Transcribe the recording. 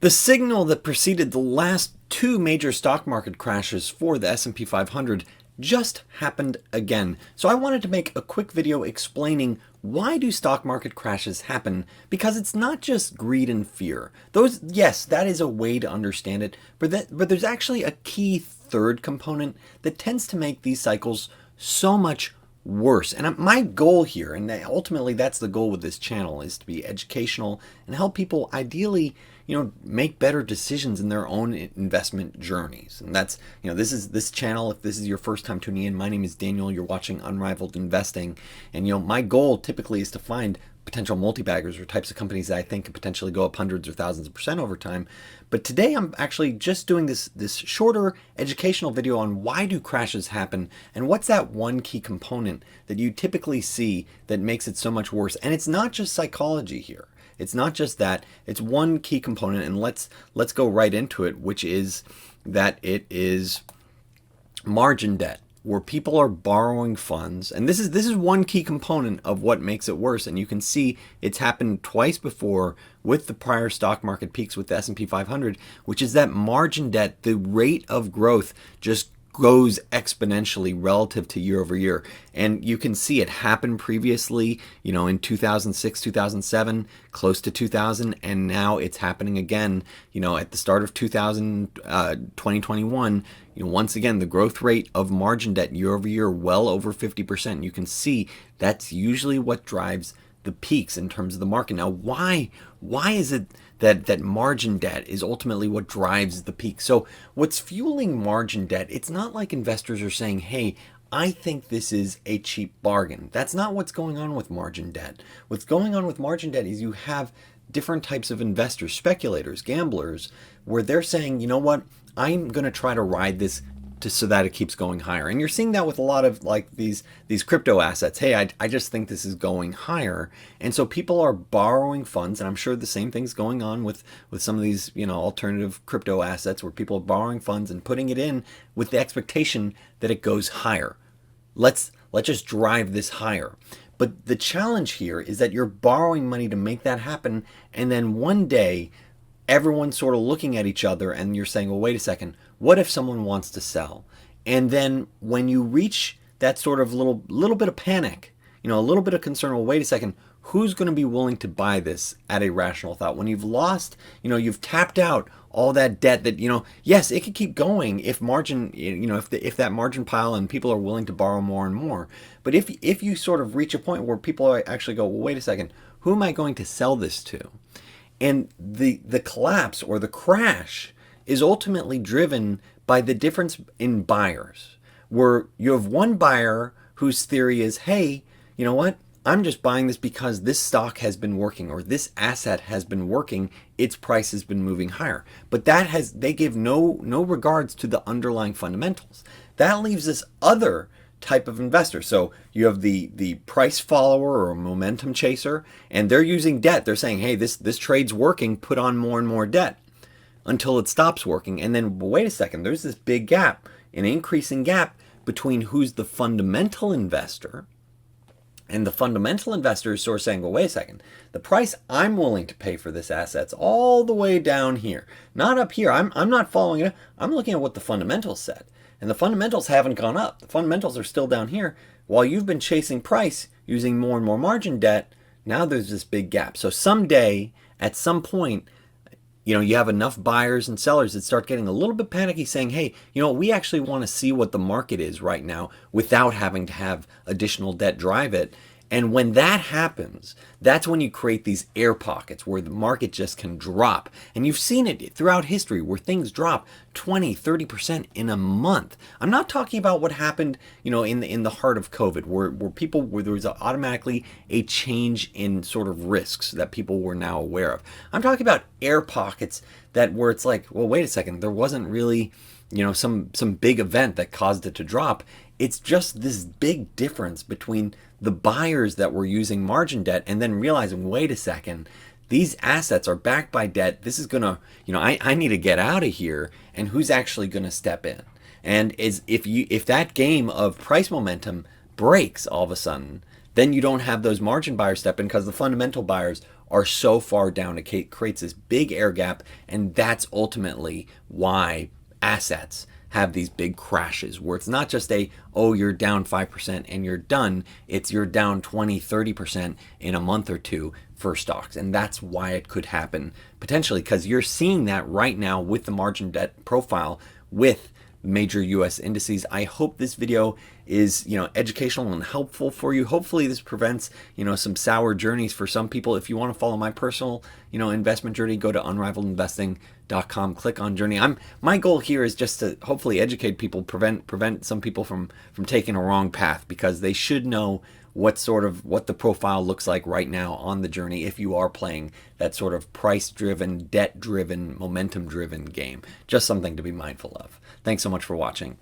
The signal that preceded the last two major stock market crashes for the S&P 500 just happened again. So I wanted to make a quick video explaining why do stock market crashes happen, because it's not just greed and fear. Those, yes, that is a way to understand it, but there's actually a key third component that tends to make these cycles so much worse. And my goal here, and ultimately that's the goal with this channel, is to be educational and help people ideally, make better decisions in their own investment journeys. And that's, this channel, if this is your first time tuning in, my name is Daniel, you're watching Unrivaled Investing. And, my goal typically is to find potential multi-baggers or types of companies that I think could potentially go up hundreds or thousands of percent over time. But today I'm actually just doing this shorter educational video on why do crashes happen and what's that one key component that you typically see that makes it so much worse. And it's not just psychology here. It's not just that. It's one key component, and let's go right into it, which is that it is margin debt, where people are borrowing funds. And this is one key component of what makes it worse. And you can see it's happened twice before with the prior stock market peaks with the S&P 500, which is that margin debt, the rate of growth just goes exponentially relative to year over year. And you can see it happened previously, in 2006, 2007, close to 2000, and now it's happening again, at the start of 2021. Once again, the growth rate of margin debt year over year, well over 50%. You can see that's usually what drives the peaks in terms of the market. Now, why is it that margin debt is ultimately what drives the peak? So what's fueling margin debt, it's not like investors are saying, hey, I think this is a cheap bargain. That's not what's going on with margin debt. What's going on with margin debt is you have different types of investors, speculators, gamblers, where they're saying, you know what, I'm going to try to ride this so that it keeps going higher. And you're seeing that with a lot of like these crypto assets. Hey, I just think this is going higher. And so people are borrowing funds, and I'm sure the same thing's going on with some of these, alternative crypto assets, where people are borrowing funds and putting it in with the expectation that it goes higher. Let's just drive this higher. But the challenge here is that you're borrowing money to make that happen, and then one day everyone's sort of looking at each other and you're saying, well, wait a second, what if someone wants to sell? And then when you reach that sort of little bit of panic, a little bit of concern, well, wait a second, who's going to be willing to buy this at a rational thought? When you've lost, you've tapped out all that debt that, yes, it could keep going if margin, if that margin pile and people are willing to borrow more and more. But if you sort of reach a point where people actually go, well, wait a second, who am I going to sell this to? And the collapse or the crash is ultimately driven by the difference in buyers, where you have one buyer whose theory is, hey, you know what? I'm just buying this because this stock has been working, or this asset has been working, its price has been moving higher. But they give no regards to the underlying fundamentals. That leaves this other type of investor. So you have the price follower or momentum chaser, and they're using debt. They're saying, hey, this trade's working, put on more and more debt until it stops working. And then, well, wait a second, there's this big gap, an increasing gap between who's the fundamental investor. And the fundamental investor is sort of saying, well, wait a second, the price I'm willing to pay for this asset's all the way down here, not up here. I'm not following it. I'm looking at what the fundamentals said. And the fundamentals haven't gone up. The fundamentals are still down here. While you've been chasing price using more and more margin debt, now there's this big gap. So someday, at some point, you have enough buyers and sellers that start getting a little bit panicky, saying, hey, we actually want to see what the market is right now without having to have additional debt drive it. And when that happens, that's when you create these air pockets where the market just can drop. And you've seen it throughout history where things drop 20, 30% in a month. I'm not talking about what happened, in the heart of COVID, where there was automatically a change in sort of risks that people were now aware of. I'm talking about air pockets where it's like, well, wait a second, there wasn't really, some big event that caused it to drop. It's just this big difference between the buyers that were using margin debt and then realizing, wait a second, these assets are backed by debt. This is going to, I need to get out of here. And who's actually going to step in? And if that game of price momentum breaks all of a sudden, then you don't have those margin buyers step in because the fundamental buyers are so far down, it creates this big air gap, and that's ultimately why assets have these big crashes where it's not just oh, you're down 5% and you're done. It's you're down 20-30% in a month or two for stocks. And that's why it could happen potentially, because you're seeing that right now with the margin debt profile with major US indices. I hope this video is, educational and helpful for you. Hopefully this prevents, some sour journeys for some people. If you want to follow my personal, investment journey, go to unrivaledinvesting.com, click on journey. My goal here is just to hopefully educate people, prevent some people from taking a wrong path, because they should know what the profile looks like right now on the journey if you are playing that sort of price-driven, debt-driven, momentum-driven game. Just something to be mindful of. Thanks so much for watching.